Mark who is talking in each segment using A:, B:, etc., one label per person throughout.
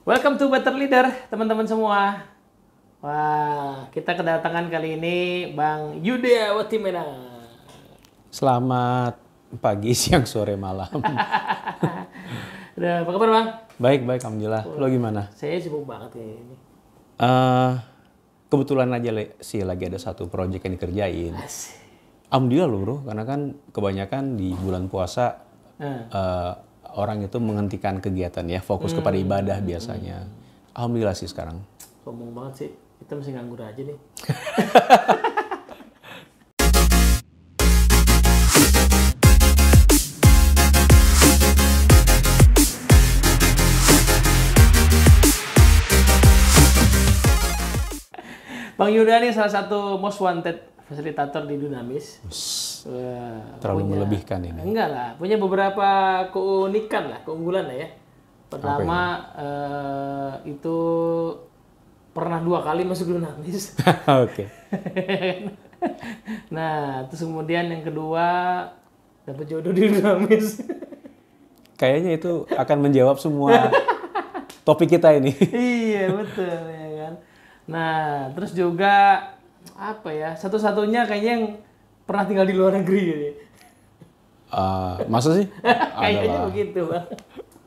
A: Welcome to Better Leader, teman-teman semua. Wah, kita kedatangan kali ini Bang Yudea Watimena.
B: Selamat pagi, siang, sore, malam.
A: Udah, apa kabar Bang?
B: Baik, alhamdulillah. Lo gimana?
A: Saya sibuk banget ya ini.
B: Kebetulan aja sih lagi ada satu proyek yang dikerjain.
A: Asik.
B: Alhamdulillah loh bro, karena kan kebanyakan di bulan puasa orang itu menghentikan kegiatan ya, fokus kepada ibadah biasanya. Alhamdulillah sih sekarang.
A: Sombong banget sih, kita mesti nganggur aja nih. Bang Yuda nih salah satu most wanted fasilitator di Dunamis. Wah,
B: Terlalu melebihkan ini.
A: Enggak lah, punya beberapa keunggulan lah ya. Pertama itu pernah 2 kali masuk Dunamis.
B: Oke.
A: Nah, terus kemudian yang kedua dapat jodoh di Dunamis.
B: Kayaknya itu akan menjawab semua topik kita ini.
A: Iya betul ya kan. Nah, terus juga apa ya? Satu-satunya kayaknya yang pernah tinggal di luar negeri gitu.
B: Masa sih?
A: Kayaknya begitu, Bang.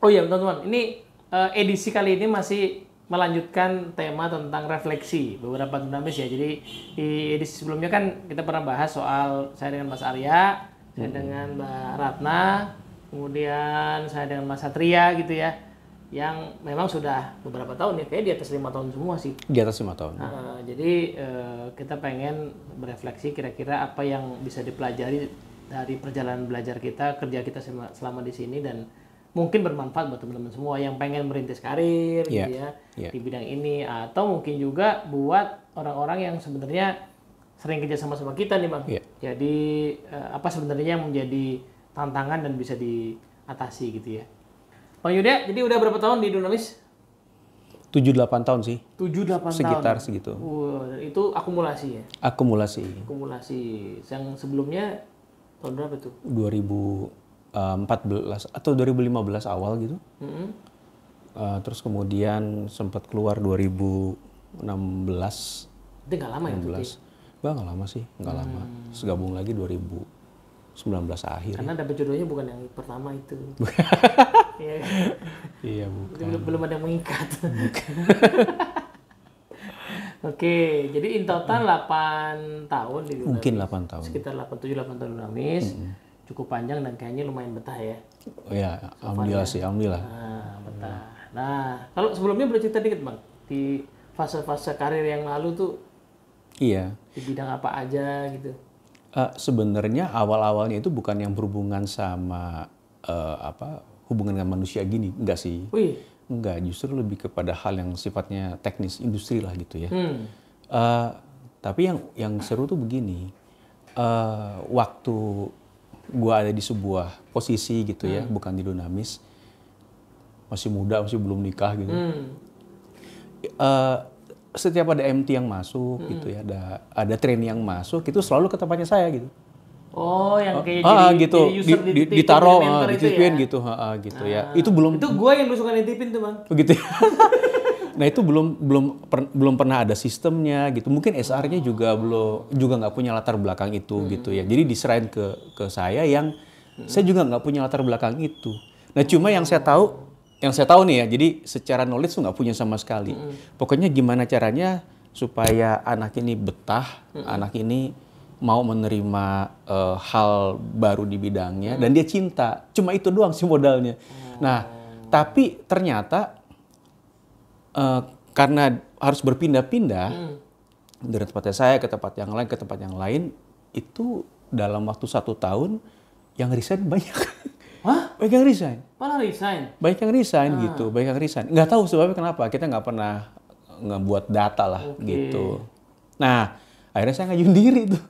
A: Oh iya, teman-teman. Ini edisi kali ini masih melanjutkan tema tentang refleksi beberapa Dunamis ya. Jadi di edisi sebelumnya kan kita pernah bahas soal saya dengan Mas Arya, saya dengan Mbak Ratna, kemudian saya dengan Mas Satria gitu ya. Yang memang sudah beberapa tahun ya, kayak di atas 5 tahun semua sih.
B: Di atas 5 tahun.
A: Jadi kita pengen berefleksi kira-kira apa yang bisa dipelajari dari perjalanan belajar kita, kerja kita selama di sini dan mungkin bermanfaat buat teman-teman semua yang pengen merintis karir gitu ya di bidang ini, atau mungkin juga buat orang-orang yang sebenarnya sering kerja sama kita nih Bang. Jadi apa sebenarnya yang menjadi tantangan dan bisa diatasi gitu ya. Bang Yuda, jadi udah berapa tahun di Dunamis?
B: 7-8 tahun sih.
A: 7-8 tahun?
B: Sekitar segitu.
A: Itu akumulasi ya?
B: Akumulasi.
A: Yang sebelumnya tahun berapa tuh?
B: 2014 atau 2015 awal gitu. Terus kemudian sempat keluar 2016.
A: Itu nggak lama ya?
B: Nggak lama sih, nggak lama. Terus gabung lagi 2019 akhir.
A: Karena dapat jodohnya bukan yang pertama itu.
B: Iya bukan.
A: Belum ada yang mengikat. Oke, jadi in total 8 tahun di Dunamis.
B: Mungkin 8 tahun.
A: Sekitar 7-8 tahun Dunamis. Cukup panjang dan kayaknya lumayan betah ya.
B: Oh ya, alhamdulillah sih, alhamdulillah.
A: Nah, betah. Nah, kalau sebelumnya boleh cerita dikit Bang, di fase-fase karir yang lalu tuh
B: iya.
A: Di bidang apa aja gitu?
B: Sebenarnya awal-awalnya itu bukan yang berhubungan sama hubungan dengan manusia gini, enggak sih.
A: Wih.
B: Enggak, justru lebih kepada hal yang sifatnya teknis industri lah gitu ya. Tapi yang seru tuh begini, waktu gua ada di sebuah posisi gitu ya, bukan di Dunamis, masih muda, masih belum nikah gitu. Setiap ada MT yang masuk gitu ya, ada trainee yang masuk, itu selalu ke tempatnya saya gitu.
A: Oh, yang kayak
B: gitu,
A: jadi user
B: ditaruh, dititipin gitu, gitu ya. Itu belum.
A: Itu gue yang lu suka nitipin tuh Bang.
B: Begitu. Nah itu belum pernah ada sistemnya gitu. Mungkin SR-nya juga nggak punya latar belakang itu gitu ya. Jadi diserahin ke saya yang saya juga nggak punya latar belakang itu. Nah cuma yang saya tahu nih ya. Jadi secara knowledge tuh nggak punya sama sekali. Pokoknya gimana caranya supaya anak ini betah, anak ini mau menerima hal baru di bidangnya dan dia cinta. Cuma itu doang sih modalnya. Nah tapi ternyata karena harus berpindah-pindah dari tempatnya saya ke tempat yang lain, itu dalam waktu 1 tahun yang resign banyak.
A: Hah?
B: Banyak yang resign.
A: Malah resign?
B: Banyak yang resign gitu, banyak yang resign. Nggak tahu sebabnya kenapa, kita nggak pernah ngebuat data lah gitu. Nah, akhirnya saya ngajuin diri tuh.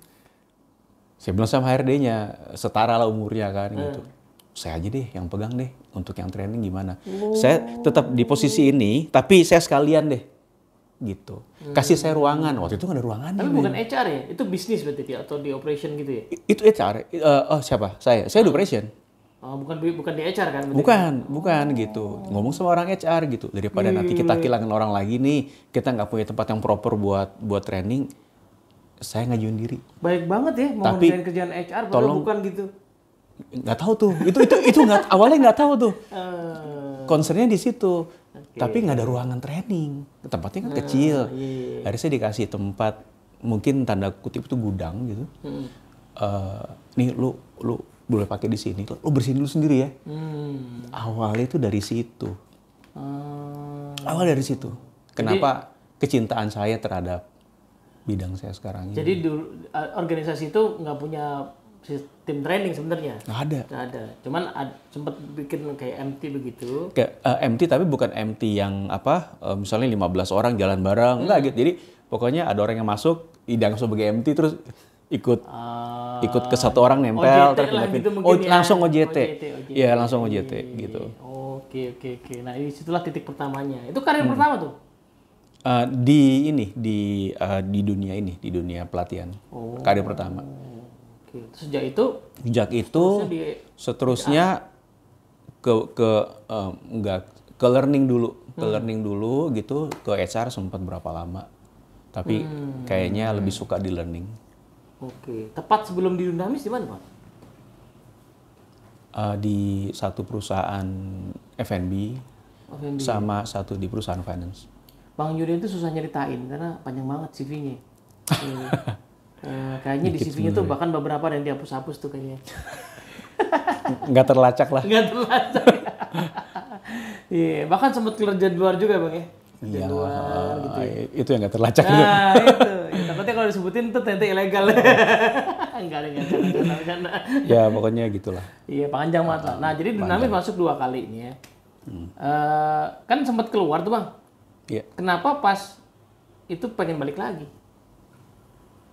B: Saya bilang sama HRD-nya, setara lah umurnya kan gitu. Saya aja deh yang pegang deh, untuk yang training gimana. Saya tetap di posisi ini, tapi saya sekalian deh. Gitu. Kasih saya ruangan. Waktu itu nggak ada ruangannya.
A: Tapi bukan HR ya? Itu bisnis berarti ya? Atau di operation gitu ya?
B: Itu HR. Siapa? Saya di operation.
A: Oh, bukan di HR kan? Berarti?
B: Bukan gitu. Ngomong sama orang HR gitu. Daripada nanti kita kehilangan orang lagi nih, kita nggak punya tempat yang proper buat training, saya ngajuin diri.
A: Baik banget ya, mau
B: Tapi,
A: ngerjain kerjaan HR, padahal bukan gitu.
B: Nggak tahu tuh. Itu awalnya nggak tahu tuh. Concernnya di situ. Tapi nggak ada ruangan training. Tempatnya kan kecil. Akhirnya saya dikasih tempat, mungkin tanda kutip itu gudang gitu. Nih lu boleh pakai di sini. Lu bersihin dulu sendiri ya. Awalnya itu dari situ. Awal dari situ. Kenapa kecintaan saya terhadap bidang saya sekarang ini?
A: Jadi organisasi itu nggak punya sistem training sebenarnya?
B: Nggak ada.
A: Nggak ada. Cuman sempat bikin kayak MT begitu.
B: Kayak MT tapi bukan MT yang misalnya 15 orang jalan bareng, enggak gitu. Jadi pokoknya ada orang yang masuk, dianggap sebagai MT terus ikut ke satu orang nempel
A: OJT
B: terus
A: lah
B: pindahin.
A: gitu mungkin ya.
B: Langsung OJT.
A: OJT.
B: Iya, langsung OJT gitu.
A: Oke. Nah, disitulah titik pertamanya. Itu karir pertama tuh?
B: Di dunia pelatihan. Karir pertama.
A: Oke. Sejak itu
B: seterusnya ke learning dulu gitu, ke HR sempat berapa lama. Tapi kayaknya lebih suka di learning.
A: Oke. Tepat sebelum di Dunamis di mana, Pak?
B: Di satu perusahaan F&B sama satu di perusahaan finance.
A: Bang Yudin itu susah nyeritain karena panjang banget CV-nya. Kayaknya di CV-nya tuh bahkan beberapa yang dihapus-hapus tuh kayaknya.
B: Nggak terlacak lah.
A: Nggak terlacak. Iya, bahkan sempat kerja di luar juga, Bang ya.
B: Iya,
A: gitu ya.
B: Itu yang nggak terlacak.
A: Nah, itu. Ya, takutnya kalau disebutin tuh ternyata ilegal. Enggak ada canda.
B: Ya, pokoknya gitulah.
A: Iya, panjang banget lah. Nah, jadi Dunamis masuk 2 kali ini ya. Kan sempat keluar tuh, Bang.
B: Iya.
A: Kenapa pas itu pengen balik lagi?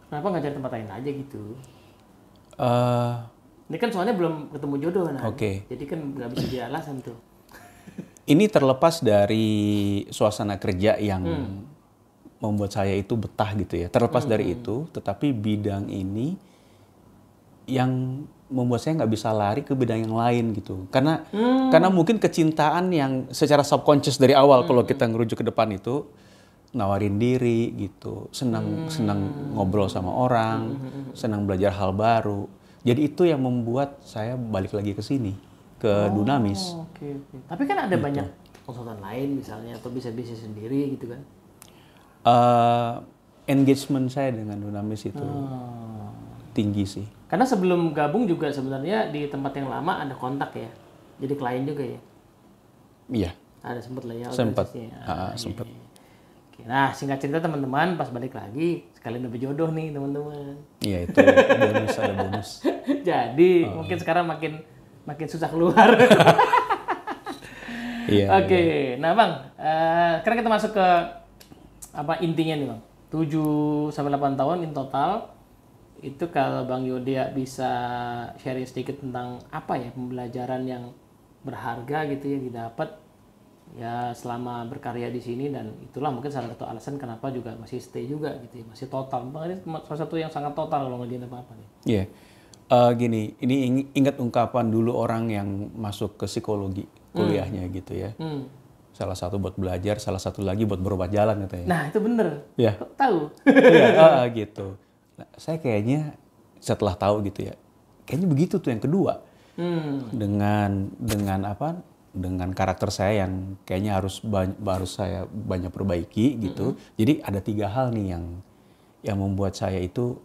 A: Kenapa nggak cari tempat lain aja gitu? Ini kan soalnya belum ketemu jodoh kan.
B: Oke.
A: Jadi kan nggak bisa jadi alasan tuh.
B: Ini terlepas dari suasana kerja yang membuat saya itu betah gitu ya. Terlepas dari itu, tetapi bidang ini yang membuat saya nggak bisa lari ke bidang yang lain gitu. Karena mungkin kecintaan yang secara subconscious dari awal kalau kita ngerujuk ke depan itu nawarin diri gitu, senang ngobrol sama orang, senang belajar hal baru. Jadi itu yang membuat saya balik lagi ke sini, ke Dunamis.
A: Oke. Tapi kan ada banyak konsultan lain misalnya atau bisa bisnis sendiri gitu kan?
B: Engagement saya dengan Dunamis itu tinggi sih.
A: Karena sebelum gabung juga sebenarnya di tempat yang lama ada kontak ya, jadi klien juga ya?
B: Iya.
A: Ada sempat lah ya?
B: Sempat.
A: Sempat. Oke. Nah, singkat cerita teman-teman, pas balik lagi sekalian dapet jodoh nih teman-teman.
B: Iya, itu ada bonus.
A: Jadi mungkin sekarang makin susah keluar.
B: Iya.
A: Oke. Nah, Bang, sekarang kita masuk ke intinya nih, Bang. 7-8 tahun in total. Itu kalau Bang Yodia bisa sharing sedikit tentang apa ya pembelajaran yang berharga gitu ya didapat ya selama berkarya di sini, dan itulah mungkin salah satu alasan kenapa juga masih stay juga gitu ya, masih total. Bang, ini salah satu yang sangat total kalau ngerjain apa-apa nih.
B: Iya. Gini, ini ingat ungkapan dulu orang yang masuk ke psikologi kuliahnya gitu ya. Salah satu buat belajar, salah satu lagi buat berobat jalan katanya.
A: Nah, itu bener.
B: Iya.
A: Kok tahu?
B: Iya, gitu. Nah, saya kayaknya setelah tahu gitu ya, kayaknya begitu tuh yang kedua. Dengan karakter saya yang kayaknya harus saya banyak perbaiki gitu. Jadi ada 3 hal nih yang membuat saya itu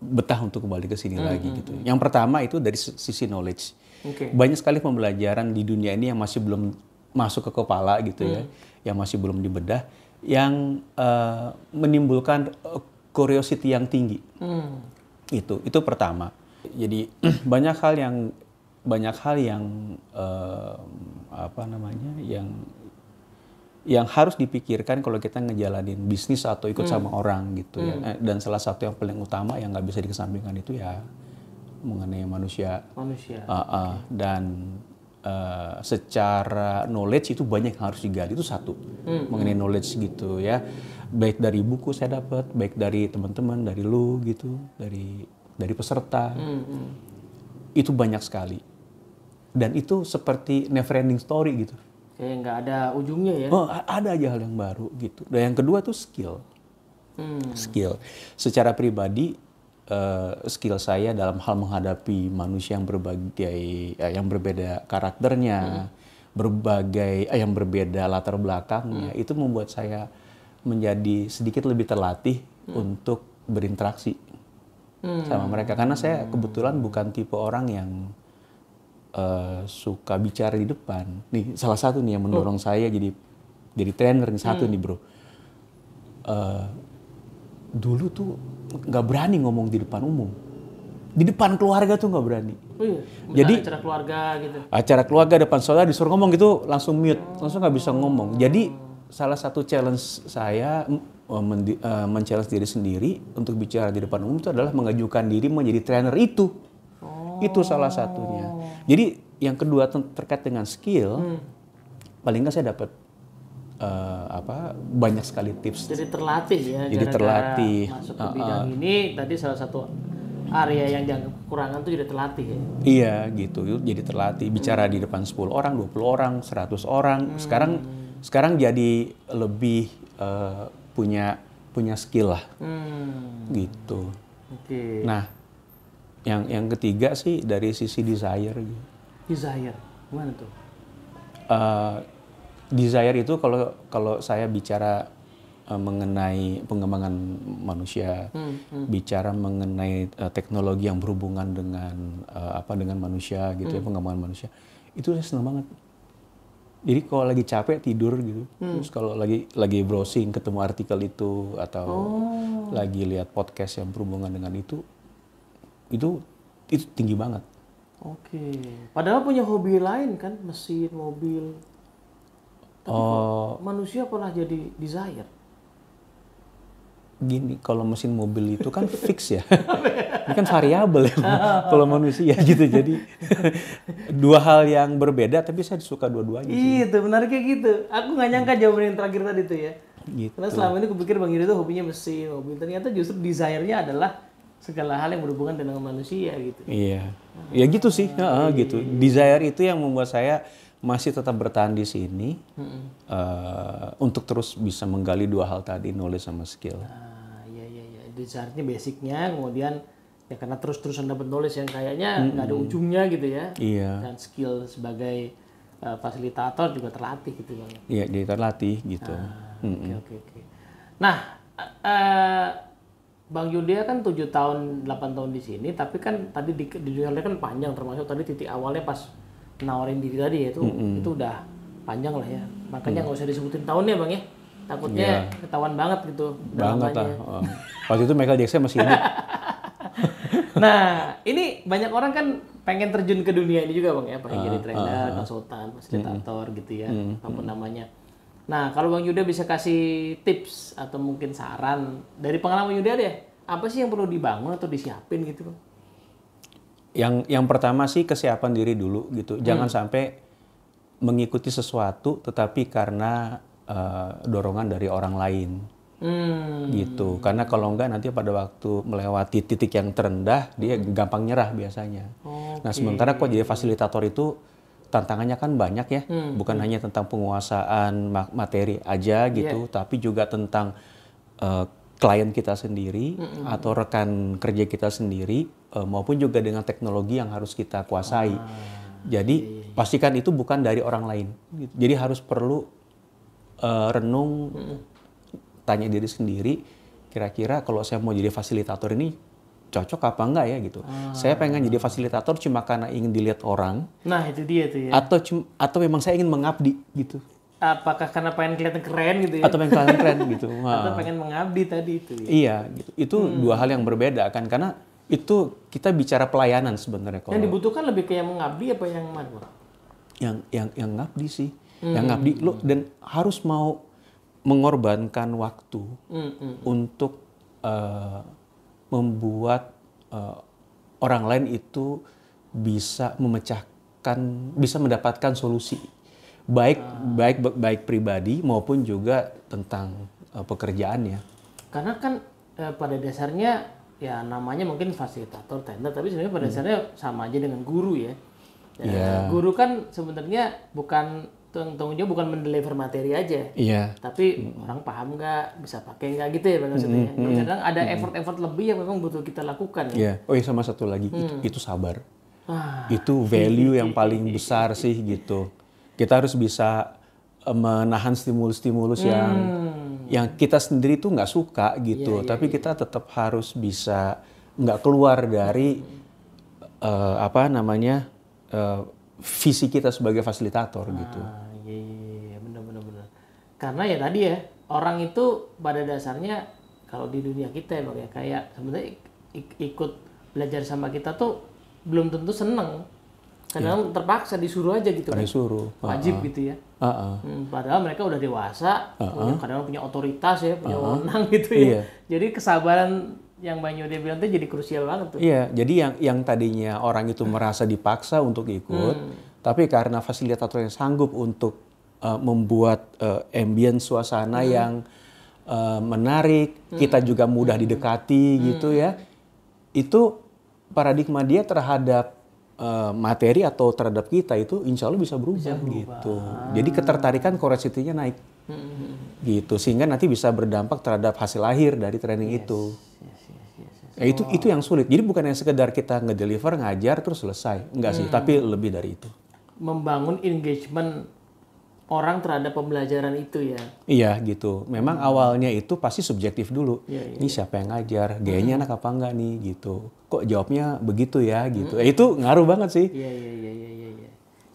B: betah untuk kembali ke sini lagi gitu. Yang pertama itu dari sisi knowledge.
A: Okay.
B: Banyak sekali pembelajaran di dunia ini yang masih belum masuk ke kepala gitu ya, yang masih belum dibedah, yang menimbulkan curiosity yang tinggi. Itu pertama. Jadi banyak hal yang yang harus dipikirkan kalau kita ngejalanin bisnis atau ikut sama orang gitu ya. Dan salah satu yang paling utama yang nggak bisa dikesampingkan itu ya mengenai manusia. Dan secara knowledge itu banyak yang harus digali, itu satu. Mengenai knowledge gitu ya, baik dari buku saya dapat, baik dari teman-teman, dari lu gitu, dari peserta. itu banyak sekali. Dan itu seperti never ending story gitu.
A: Kayak nggak ada ujungnya ya.
B: Oh, ada aja hal yang baru gitu. Dan yang kedua tuh skill. Skill. Secara pribadi, skill saya dalam hal menghadapi manusia yang yang berbeda karakternya, yang berbeda latar belakangnya, itu membuat saya menjadi sedikit lebih terlatih untuk berinteraksi sama mereka. Karena saya kebetulan bukan tipe orang yang suka bicara di depan. Nih salah satu nih yang mendorong saya jadi trainer nih, satu nih bro. Dulu tuh nggak berani ngomong di depan umum. Di depan keluarga tuh nggak berani.
A: Oh iya,
B: Jadi
A: acara keluarga gitu.
B: Acara keluarga depan saudara disuruh ngomong gitu langsung mute, langsung nggak bisa ngomong. Jadi salah satu challenge saya men-challenge diri sendiri untuk bicara di depan umum itu adalah mengajukan diri menjadi trainer itu. Itu salah satunya. Jadi yang kedua terkait dengan skill, paling nggak saya dapat banyak sekali tips.
A: Jadi terlatih ya.
B: Jadi terlatih.
A: Masuk ke bidang ini tadi salah satu area yang dianggap kekurangan tuh jadi terlatih ya.
B: Iya gitu, jadi terlatih bicara di depan 10 orang, 20 orang, 100 orang. Sekarang jadi lebih punya skill lah. Gitu.
A: Oke.
B: Nah, yang ketiga sih dari sisi desire gitu.
A: Desire. Gimana tuh?
B: Desire itu kalau saya bicara mengenai pengembangan manusia, bicara mengenai teknologi yang berhubungan dengan dengan manusia gitu ya, pengembangan manusia, itu saya senang banget. Jadi kalau lagi capek tidur gitu, terus kalau lagi browsing ketemu artikel itu atau lagi lihat podcast yang berhubungan dengan itu tinggi banget.
A: Oke. Padahal punya hobi lain kan, mesin, mobil. Tapi kok manusia pernah jadi desire?
B: Gini, kalau mesin mobil itu kan fix ya. Ini kan variabel ya kalau manusia gitu. Jadi dua hal yang berbeda tapi saya suka dua-duanya sih.
A: Itu benar kayak gitu. Aku nggak nyangka jawaban yang terakhir tadi tuh ya.
B: Gitu.
A: Karena selama ini aku pikir Bang Yudi tuh hobinya mesin, mobil. Ternyata justru desire-nya adalah segala hal yang berhubungan dengan manusia gitu.
B: Iya. Ya gitu sih, gitu. Desire itu yang membuat saya masih tetap bertahan di sini untuk terus bisa menggali dua hal tadi, knowledge sama skill.
A: Iya. Desire-nya basicnya, kemudian ya karena terus-terusan dapat knowledge yang kayaknya nggak ada ujungnya gitu ya.
B: Iya.
A: Dan skill sebagai fasilitator juga terlatih gitu Bang.
B: Iya, jadi terlatih gitu.
A: Oke. Nah, Bang Yudia kan 7 tahun, 8 tahun di sini, tapi kan tadi di dunia kan panjang, termasuk tadi titik awalnya pas nawarin diri tadi ya, itu udah panjang lah ya. Makanya nggak usah disebutin tahunnya Bang ya. Takutnya ketahuan banget gitu.
B: Banget lah. Waktu itu Michael Jackson masih hidup.
A: Nah, ini banyak orang kan pengen terjun ke dunia ini juga Bang ya, pengen jadi trainer, konsultan, fasilitator gitu ya, apapun namanya. Nah, kalau Bang Yuda bisa kasih tips atau mungkin saran dari pengalaman Yuda deh, apa sih yang perlu dibangun atau disiapin gitu Bang?
B: Yang pertama sih kesiapan diri dulu gitu. Jangan sampai mengikuti sesuatu tetapi karena dorongan dari orang lain. Gitu. Karena kalau enggak nanti pada waktu melewati titik yang terendah dia gampang nyerah biasanya. Nah, sementara kok jadi fasilitator itu tantangannya kan banyak ya, bukan hanya tentang penguasaan materi aja gitu, tapi juga tentang klien kita sendiri atau rekan kerja kita sendiri, maupun juga dengan teknologi yang harus kita kuasai. Jadi pastikan itu bukan dari orang lain. Gitu. Jadi harus perlu renung, tanya diri sendiri, kira-kira kalau saya mau jadi fasilitator ini cocok apa enggak ya gitu. Saya pengen jadi fasilitator cuma karena ingin dilihat orang.
A: Nah, itu dia tuh ya.
B: Atau memang saya ingin mengabdi gitu.
A: Apakah karena pengen kelihatan keren gitu ya?
B: Atau pengen kelihatan keren gitu.
A: Atau pengen mengabdi tadi itu ya?
B: Iya gitu. Itu dua hal yang berbeda kan. Karena itu kita bicara pelayanan sebenarnya.
A: Yang dibutuhkan lebih kayak mengabdi apa yang mana Bang?
B: Yang ngabdi sih. Yang ngabdi lo dan harus mau mengorbankan waktu untuk membuat orang lain itu bisa mendapatkan solusi baik pribadi maupun juga tentang pekerjaannya.
A: Karena kan pada dasarnya ya namanya mungkin fasilitator, trainer, tapi sebenarnya pada dasarnya sama aja dengan guru ya. Guru kan sebenarnya bukan tanggung jawab bukan mendeliver materi aja, tapi orang paham nggak, bisa pakai nggak gitu ya Bang maksudnya. Kadang ada effort lebih yang memang butuh kita lakukan.
B: Iya. Oh iya, sama satu lagi itu sabar. Itu value yang paling besar sih gitu. Kita harus bisa menahan stimulus-stimulus yang kita sendiri tuh nggak suka gitu, tapi kita tetap harus bisa nggak keluar dari visi kita sebagai fasilitator gitu.
A: Iya, benar. Karena ya tadi ya, orang itu pada dasarnya kalau di dunia kita ya Bang ya, kayak sebenarnya ikut belajar sama kita tuh belum tentu seneng. Kadang terpaksa disuruh aja gitu kan.
B: Disuruh.
A: Wajib gitu ya. Padahal mereka udah dewasa, kadang punya otoritas ya, punya wewenang gitu ya. Jadi kesabaran yang Bang Yuda bilang itu jadi krusial banget tuh.
B: Iya, jadi yang tadinya orang itu merasa dipaksa untuk ikut, tapi karena fasilitator yang sanggup untuk membuat ambient suasana yang menarik, kita juga mudah didekati gitu ya, itu paradigma dia terhadap materi atau terhadap kita itu insya Allah bisa berubah. Gitu. Jadi ketertarikan curiosity-nya naik, gitu, sehingga nanti bisa berdampak terhadap hasil akhir dari training itu. Itu yang sulit. Jadi bukan yang sekedar kita ngedeliver, ngajar terus selesai. Enggak sih, tapi lebih dari itu.
A: Membangun engagement orang terhadap pembelajaran itu ya.
B: Iya gitu. Memang awalnya itu pasti subjektif dulu. Ini siapa yang ngajar, gayanya enak apa enggak nih gitu. Kok jawabnya begitu ya gitu. Itu ngaruh banget sih.
A: Iya.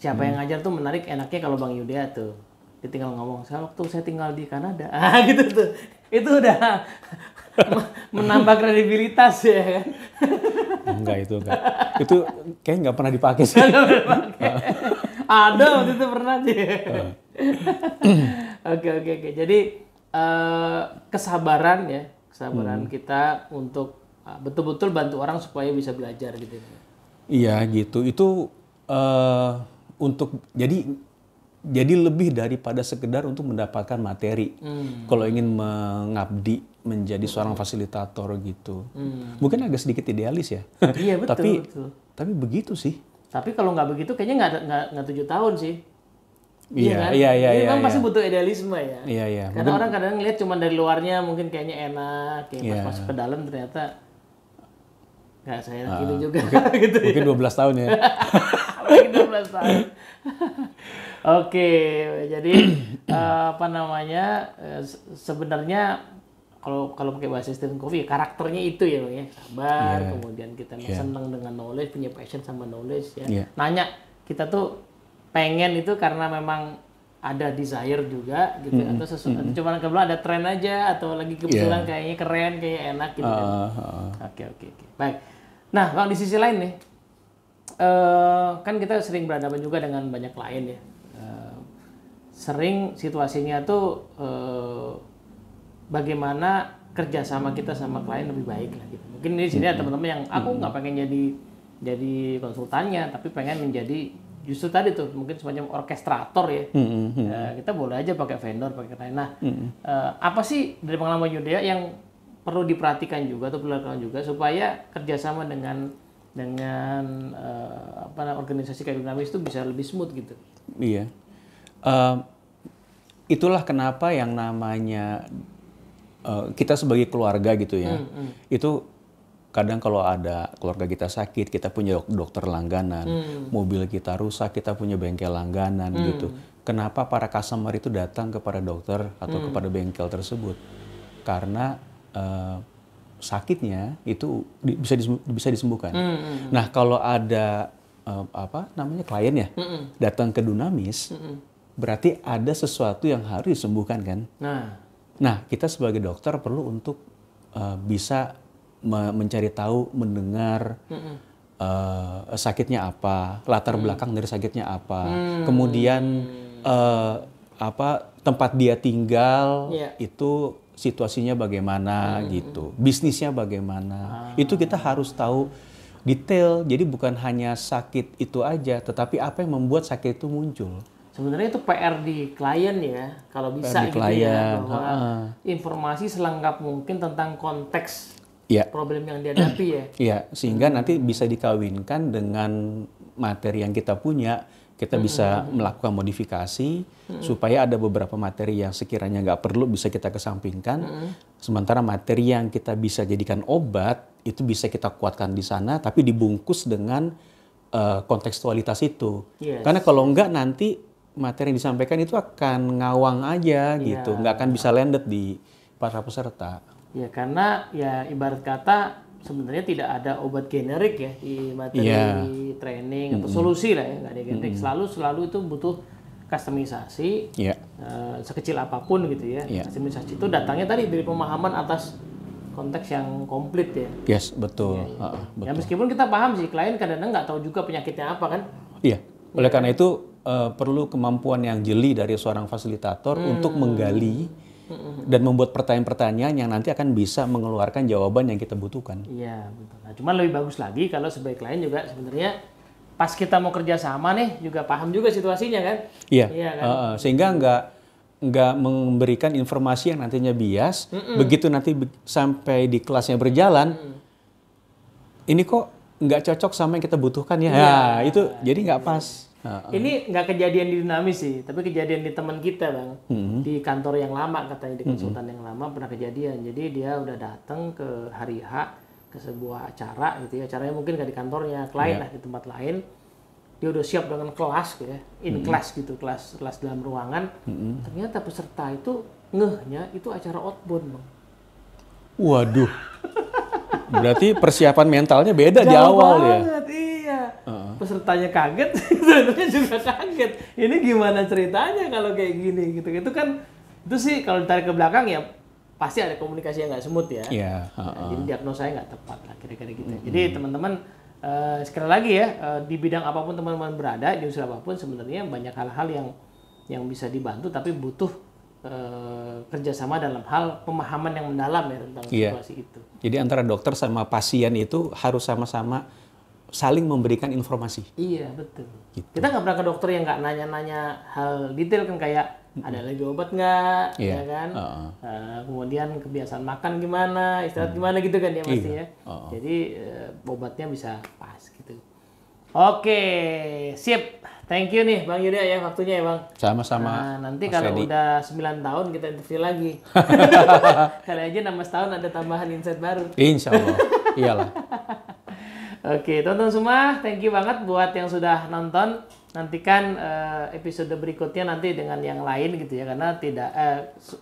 A: Siapa yang ngajar tuh menarik, enaknya kalau Bang Yuda tuh. Dia tinggal ngomong, waktu saya tinggal di Kanada. Gitu tuh. Itu udah menambah kredibilitas ya kan.
B: Enggak. Itu kayak nggak pernah dipakai sih.
A: Ada waktu itu pernah sih. Oke. Jadi kesabaran kita untuk betul-betul bantu orang supaya bisa belajar gitu.
B: Iya gitu. Itu untuk jadi lebih daripada sekedar untuk mendapatkan materi. Kalau ingin mengabdi menjadi seorang fasilitator gitu. Mungkin agak sedikit idealis ya.
A: Iya betul.
B: Tapi begitu sih.
A: Tapi kalau nggak begitu kayaknya nggak 7 tahun sih.
B: Iya.
A: Memang pasti butuh idealisme ya.
B: Iya.
A: Karena orang kadang ngeliat cuma dari luarnya mungkin kayaknya enak, pas masuk ke dalam ternyata nggak saya enak gitu juga. Gitu
B: mungkin 12 tahun ya.
A: Mungkin 12 tahun. Oke, jadi sebenarnya kalau pakai bahasa Stephen Covey, karakternya itu ya Bang ya, sabar, kemudian kita senang dengan knowledge, punya passion sama knowledge ya. Nanya, kita tuh pengen itu karena memang ada desire juga gitu, atau sesuatu, cuma kebetulan ada tren aja, atau lagi kebetulan kayaknya keren, kayak enak gitu kan. Oke. Baik. Nah, Bang, di sisi lain nih, kan kita sering berhadapan juga dengan banyak klien ya. Sering situasinya tuh bagaimana kerjasama kita sama klien lebih baik lah gitu. Mungkin di sini ada teman-teman yang aku nggak pengen jadi konsultannya, tapi pengen menjadi justru tadi tuh mungkin semacam orkestrator ya. Kita boleh aja pakai vendor, pakai klien. Nah, apa sih dari pengalaman Yuda yang perlu diperhatikan juga atau perlu dilakukan juga supaya kerjasama dengan organisasi kayak dinamis itu bisa lebih smooth gitu?
B: Iya. Itulah kenapa yang namanya kita sebagai keluarga gitu ya, itu kadang kalau ada keluarga kita sakit, kita punya dokter langganan, mobil kita rusak, kita punya bengkel langganan gitu. Kenapa para customer itu datang kepada dokter atau kepada bengkel tersebut? Karena sakitnya itu bisa disembuhkan. Nah kalau ada klien ya datang ke Dunamis, berarti ada sesuatu yang harus disembuhkan kan. Nah kita sebagai dokter perlu untuk bisa mencari tahu, mendengar sakitnya apa, latar belakang dari sakitnya apa, kemudian tempat dia tinggal itu situasinya bagaimana gitu, bisnisnya bagaimana, itu kita harus tahu detail. Jadi bukan hanya sakit itu aja, tetapi apa yang membuat sakit itu muncul.
A: Sebenarnya itu PR di klien ya, kalau bisa gitu ya, bahwa informasi selengkap mungkin tentang konteks
B: Iya.
A: problem yang dihadapi ya.
B: Iya, sehingga nanti bisa dikawinkan dengan materi yang kita punya. Kita bisa melakukan modifikasi supaya ada beberapa materi yang sekiranya nggak perlu bisa kita kesampingkan. Sementara materi yang kita bisa jadikan obat itu bisa kita kuatkan di sana, tapi dibungkus dengan kontekstualitas itu.
A: Yes.
B: Karena kalau nggak nanti materi yang disampaikan itu akan ngawang aja gitu, nggak akan bisa landed di para peserta.
A: Ya karena ya ibarat kata sebenarnya tidak ada obat generik ya di materi training atau solusi lah ya, nggak ada generik. Selalu itu butuh customisasi sekecil apapun gitu ya. Customisasi itu datangnya tadi dari pemahaman atas konteks yang komplit ya.
B: Yes, betul.
A: Ya meskipun kita paham sih klien kadang-kadang nggak tahu juga penyakitnya apa kan.
B: Iya. Oleh karena itu perlu kemampuan yang jeli dari seorang fasilitator untuk menggali dan membuat pertanyaan-pertanyaan yang nanti akan bisa mengeluarkan jawaban yang kita butuhkan.
A: Iya, betul. Nah, cuman lebih bagus lagi kalau sebagai klien juga sebenarnya pas kita mau kerja sama nih juga paham juga situasinya kan?
B: Iya.
A: Kan?
B: Sehingga nggak memberikan informasi yang nantinya bias. Begitu nanti sampai di kelasnya berjalan, ini kok nggak cocok sama yang kita butuhkan ya. Nah, itu jadi nggak pas.
A: Ini nggak kejadian di Dinamis sih, tapi kejadian di teman kita bang, di kantor yang lama katanya, di konsultan yang lama pernah kejadian. Jadi dia udah datang ke hari H ke sebuah acara gitu ya, acaranya mungkin nggak di kantornya, klien lah di tempat lain. Dia udah siap dengan kelas gitu ya, in class gitu, kelas dalam ruangan. Ternyata peserta itu ngehnya itu acara outbound bang.
B: Waduh, berarti persiapan mentalnya beda di awal ya.
A: Iya. Pesertanya kaget, sebenarnya juga kaget. Ini gimana ceritanya kalau kayak gini gitu. Itu kan itu sih kalau ditarik ke belakang ya pasti ada komunikasi yang nggak smooth ya. Jadi diagnosanya nggak tepat lah kira-kira gitu. Jadi teman-teman sekali lagi ya di bidang apapun teman-teman berada, di unsur apapun sebenarnya banyak hal-hal yang bisa dibantu tapi butuh kerjasama dalam hal pemahaman yang mendalam ya tentang situasi itu.
B: Jadi antara dokter sama pasien itu harus sama-sama saling memberikan informasi.
A: Iya betul. Gitu. Kita nggak pernah ke dokter yang nggak nanya-nanya hal detail kan, kayak ada lagi obat nggak, ya kan? Kemudian kebiasaan makan gimana, istirahat gimana gitu kan ya pastinya. Jadi obatnya bisa pas gitu. Oke, sip. Thank you nih Bang Yuda ya waktunya ya Bang.
B: Sama-sama.
A: Nanti kalau udah 9 tahun kita interview lagi. Kali aja 6 tahun ada tambahan insight baru.
B: Insya Allah. Iyalah.
A: Oke, teman-teman semua, thank you banget buat yang sudah nonton. Nantikan episode berikutnya nanti dengan yang lain gitu ya, karena tidak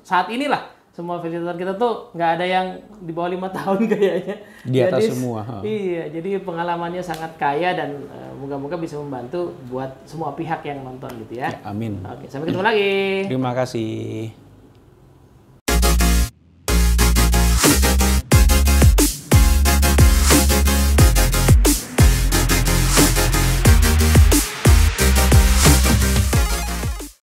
A: saat inilah semua fasilitator kita tuh nggak ada yang di bawah 5 tahun kayaknya.
B: Di atas semua.
A: Iya, jadi pengalamannya sangat kaya dan moga-moga bisa membantu buat semua pihak yang nonton gitu ya.
B: Amin.
A: Oke, sampai ketemu lagi.
B: Terima kasih.